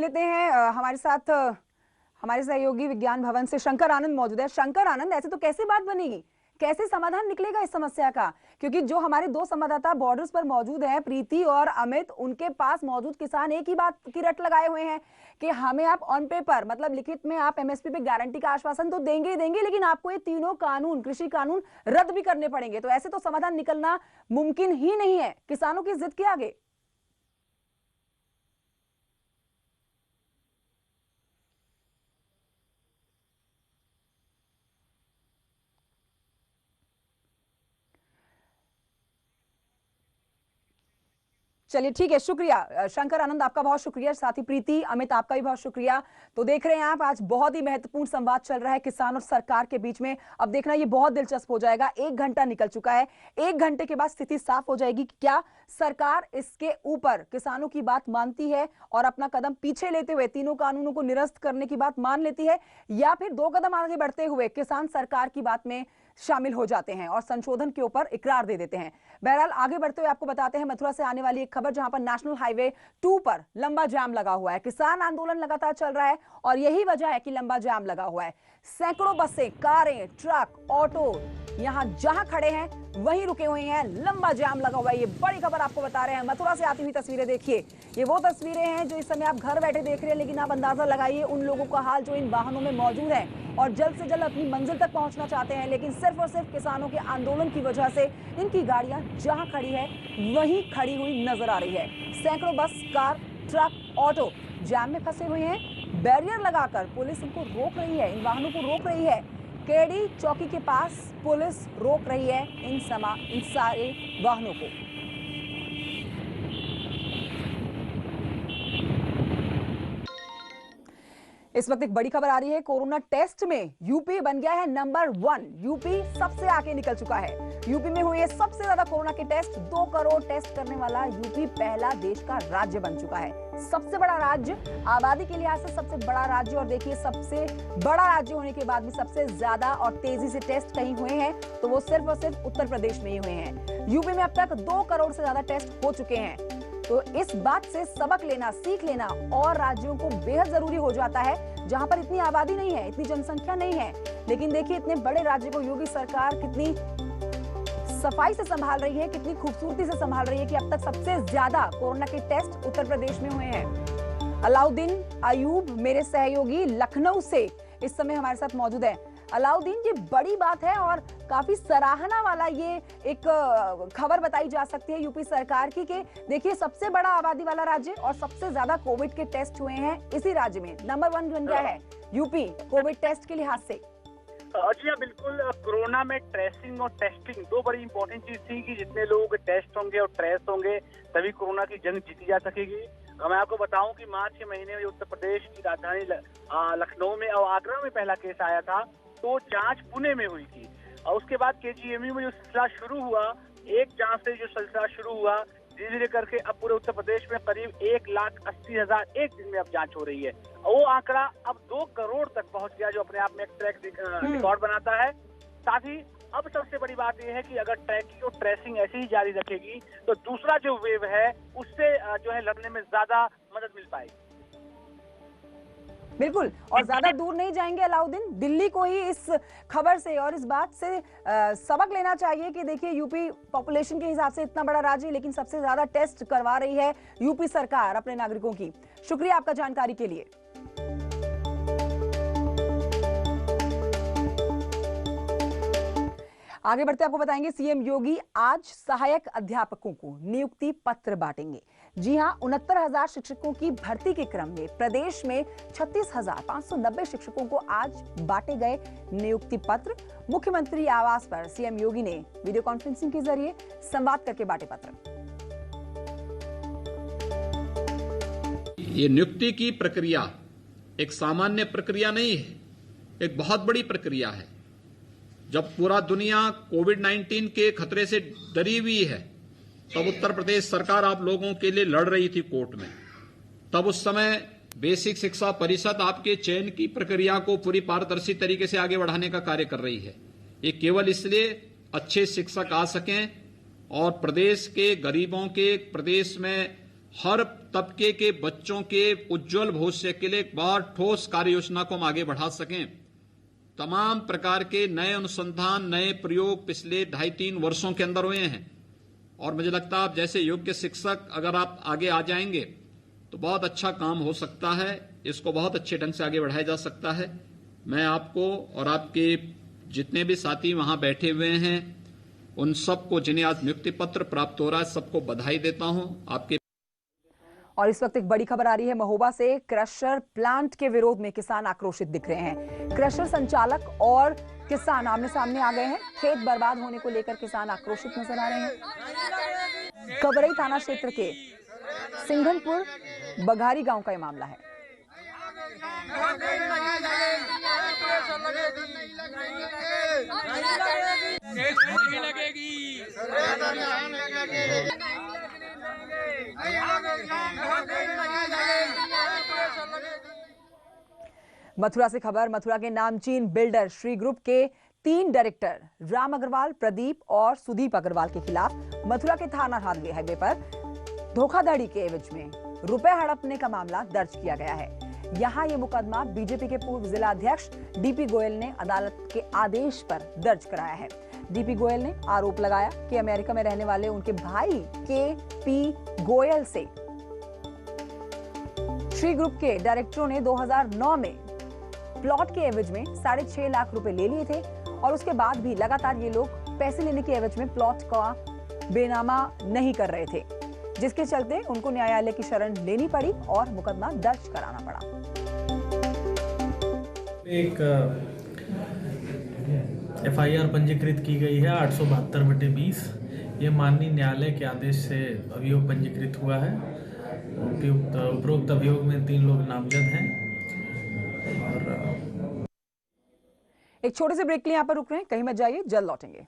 लेते हैं हमारे साथ हमारे सहयोगी विज्ञान भवन से शंकर आनंद मौजूद है। शंकर आनंद, ऐसे तो कैसे बात बनेगी, कैसे समाधान निकलेगा इस समस्या का? क्योंकि जो हमारे दो संवाददाता बॉर्डर्स पर मौजूद हैं, प्रीति और अमित, उनके पास मौजूद किसान एक ही बात की रट लगाए हुए हैं कि हमें आप ऑन पेपर, मतलब लिखित में आप एमएसपी पे गारंटी का आश्वासन तो देंगे ही देंगे, लेकिन आपको ये तीनों कानून, कृषि कानून रद्द भी करने पड़ेंगे। तो ऐसे तो समाधान निकलना मुमकिन ही नहीं है किसानों की जिद के आगे। चलिए ठीक है, शुक्रिया शंकर आनंद, आपका बहुत शुक्रिया। साथ ही प्रीति, अमित, आपका भी बहुत शुक्रिया। तो देख रहे हैं आप, आज बहुत ही महत्वपूर्ण संवाद चल रहा है किसान और सरकार के बीच में। अब देखना ये बहुत दिलचस्प हो जाएगा। 1 घंटा निकल चुका है, 1 घंटे के बाद स्थिति साफ हो जाएगी कि क्या सरकार इसके ऊपर किसानों की बात मानती है और अपना कदम पीछे लेते हुए तीनों कानूनों को निरस्त करने की बात मान लेती है, या फिर 2 कदम आगे बढ़ते हुए किसान सरकार की बात में शामिल हो जाते हैं और संशोधन के ऊपर इकरार दे देते हैं। बहरहाल आगे बढ़ते हुए आपको बताते हैं मथुरा से आने वाली एक खबर, जहां पर नेशनल हाईवे 2 पर लंबा जाम लगा हुआ है। किसान आंदोलन लगातार चल रहा है और यही वजह है कि लंबा जाम लगा हुआ है। सैकड़ों बसें, कारें, ट्रक, ऑटो यहां जहां खड़े हैं वहीं रुके हुए हैं, लंबा जाम लगा हुआ है। ये बड़ी खबर आपको बता रहे हैं। मथुरा से आती हुई तस्वीरें देखिए, ये वो तस्वीरें हैं जो इस समय आप घर बैठे देख रहे हैं, लेकिन आप अंदाजा लगाइए उन लोगों का हाल जो इन वाहनों में मौजूद है और जल्द से जल्द अपनी मंजिल तक पहुंचना चाहते हैं, लेकिन सिर्फ और सिर्फ किसानों के आंदोलन की वजह से इनकी गाड़ियां जहां खड़ी है वहीं खड़ी हुई नजर आ रही है। सैकड़ों बस, कार, ट्रक, ऑटो जाम में फंसे हुए हैं। बैरियर लगाकर पुलिस इनको रोक रही है, इन वाहनों को रोक रही है। केडी चौकी के पास पुलिस रोक रही है इन सारे वाहनों को। इस वक्त एक बड़ी खबर आ रही है। कोरोना टेस्ट में यूपी बन गया है नंबर 1। यूपी सबसे आगे निकल चुका है। यूपी में हुए सबसे ज्यादा कोरोना के टेस्ट, 2 करोड़ टेस्ट करने वाला यूपी पहला देश का राज्य बन चुका है। सबसे बड़ा राज्य, आबादी के लिहाज से सबसे बड़ा राज्य, और देखिए सबसे बड़ा राज्य होने के बाद भी सबसे ज्यादा और तेजी से टेस्ट कहीं हुए हैं तो वो सिर्फ और सिर्फ उत्तर प्रदेश में ही हुए हैं। यूपी में अब तक 2 करोड़ से ज्यादा टेस्ट हो चुके हैं। तो इस बात से सबक लेना, सीख लेना और राज्यों को बेहद जरूरी हो जाता है जहां पर इतनी आबादी नहीं है, इतनी जनसंख्या नहीं है। लेकिन देखिए इतने बड़े राज्य को योगी सरकार कितनी सफाई से संभाल रही है, कितनी खूबसूरती से संभाल रही है कि अब तक सबसे ज्यादा कोरोना के टेस्ट उत्तर प्रदेश में हुए हैं। अलाउद्दीन अयूब मेरे सहयोगी लखनऊ से इस समय हमारे साथ मौजूद है। अलाउद्दीन, ये बड़ी बात है और काफी सराहना वाला ये एक खबर बताई जा सकती है यूपी सरकार की कि देखिए सबसे बड़ा आबादी वाला राज्य और सबसे ज्यादा कोविड के टेस्ट हुए हैं इसी राज्य में। नंबर 1 बन गया है यूपी कोविड टेस्ट के लिहाज से। जी हाँ, बिल्कुल। कोरोना में ट्रेसिंग और टेस्टिंग 2 बड़ी इंपॉर्टेंट चीज थी कि जितने लोगों के टेस्ट होंगे और ट्रेस होंगे तभी कोरोना की जंग जीती जा सकेगी। मैं आपको बताऊं कि मार्च के महीने में उत्तर प्रदेश की राजधानी लखनऊ में और आगरा में पहला केस आया था, तो जांच पुणे में हुई थी। और उसके बाद केजीएमयू में जो सिलसिला शुरू हुआ, एक जांच से जो सिलसिला शुरू हुआ, धीरे धीरे करके अब पूरे उत्तर प्रदेश में करीब 1,80,000 एक दिन में अब जांच हो रही है। वो आंकड़ा अब 2 करोड़ तक पहुंच गया, जो अपने आप में एक ट्रैक रिकॉर्ड बनाता है। साथ ही अब सबसे बड़ी बात यह है कि अगर ट्रैकिंग और ट्रेसिंग ऐसे ही जारी रखेगी तो दूसरा जो वेव है उससे जो है लड़ने में ज्यादा मदद मिल पाएगी। बिल्कुल, और ज्यादा दूर नहीं जाएंगे अलाउद्दीन, दिल्ली को ही इस खबर से और इस बात से सबक लेना चाहिए कि देखिए यूपी पॉपुलेशन के हिसाब से इतना बड़ा राज्य, लेकिन सबसे ज्यादा टेस्ट करवा रही है यूपी सरकार अपने नागरिकों की। शुक्रिया आपका जानकारी के लिए। आगे बढ़ते आपको बताएंगे, सीएम योगी आज सहायक अध्यापकों को नियुक्ति पत्र बांटेंगे। जी हां, 69,000 शिक्षकों की भर्ती के क्रम में प्रदेश में 36,590 शिक्षकों को आज बांटे गए नियुक्ति पत्र। मुख्यमंत्री आवास पर सीएम योगी ने वीडियो कॉन्फ्रेंसिंग के जरिए संवाद करके बांटे पत्र। ये नियुक्ति की प्रक्रिया एक सामान्य प्रक्रिया नहीं है, एक बहुत बड़ी प्रक्रिया है। जब पूरा दुनिया कोविड-19 के खतरे से डरी हुई है, तब उत्तर प्रदेश सरकार आप लोगों के लिए लड़ रही थी कोर्ट में। तब उस समय बेसिक शिक्षा परिषद आपके चयन की प्रक्रिया को पूरी पारदर्शी तरीके से आगे बढ़ाने का कार्य कर रही है। ये केवल इसलिए अच्छे शिक्षक आ सकें और प्रदेश के गरीबों के, प्रदेश में हर तबके के बच्चों के उज्जवल भविष्य के लिए एक बहुत ठोस कार्य योजना को हम आगे बढ़ा सकें। तमाम प्रकार के नए अनुसंधान, नए प्रयोग पिछले 2.5-3 वर्षों के अंदर हुए हैं और मुझे लगता है आप जैसे योग्य शिक्षक अगर आप आगे आ जाएंगे तो बहुत अच्छा काम हो सकता है, इसको बहुत अच्छे ढंग से आगे बढ़ाया जा सकता है। मैं आपको और आपके जितने भी साथी वहां बैठे हुए हैं उन सबको जिन्हें आज नियुक्ति पत्र प्राप्त हो रहा है सबको बधाई देता हूं। आपके और इस वक्त एक बड़ी खबर आ रही है महोबा से। क्रशर प्लांट के विरोध में किसान आक्रोशित दिख रहे हैं। क्रशर संचालक और किसान आमने सामने आ गए हैं। खेत बर्बाद होने को लेकर किसान आक्रोशित नजर आ रहे हैं। कबरई थाना क्षेत्र के सिंघनपुर बघारी गांव का यह मामला है। मथुरा से खबर। मथुरा के नामचीन बिल्डर श्री ग्रुप के 3 डायरेक्टर राम अग्रवाल, प्रदीप और सुदीप अग्रवाल के खिलाफ मथुरा के थाना हाईवे पर धोखाधड़ी के एवज में रुपए हड़पने का मामला दर्ज किया गया है। यहां ये मुकदमा बीजेपी के पूर्व जिला अध्यक्ष डीपी गोयल ने अदालत के आदेश पर दर्ज कराया है। डीपी गोयल ने आरोप लगाया कि अमेरिका में रहने वाले उनके भाई के.पी. गोयल से श्री ग्रुप के डायरेक्टरों ने 2009 में प्लॉट के एवज में 6.5 लाख रुपए ले लिए थे और उसके बाद भी लगातार ये लोग पैसे लेने के एवज में प्लॉट का बेनामा नहीं कर रहे थे, जिसके चलते उनको न्यायालय की शरण लेनी पड़ी और मुकदमा दर्ज कराना पड़ा। एक एफआईआर पंजीकृत की गई है 872/20। ये माननीय न्यायालय के आदेश से अभियोग पंजीकृत हुआ है। उपरोक्त अभियोग में 3 लोग नामजद हैं। और एक छोटे से ब्रेक के लिए यहाँ पर रुक रहे हैं, कहीं मत जाइए, जल्द लौटेंगे।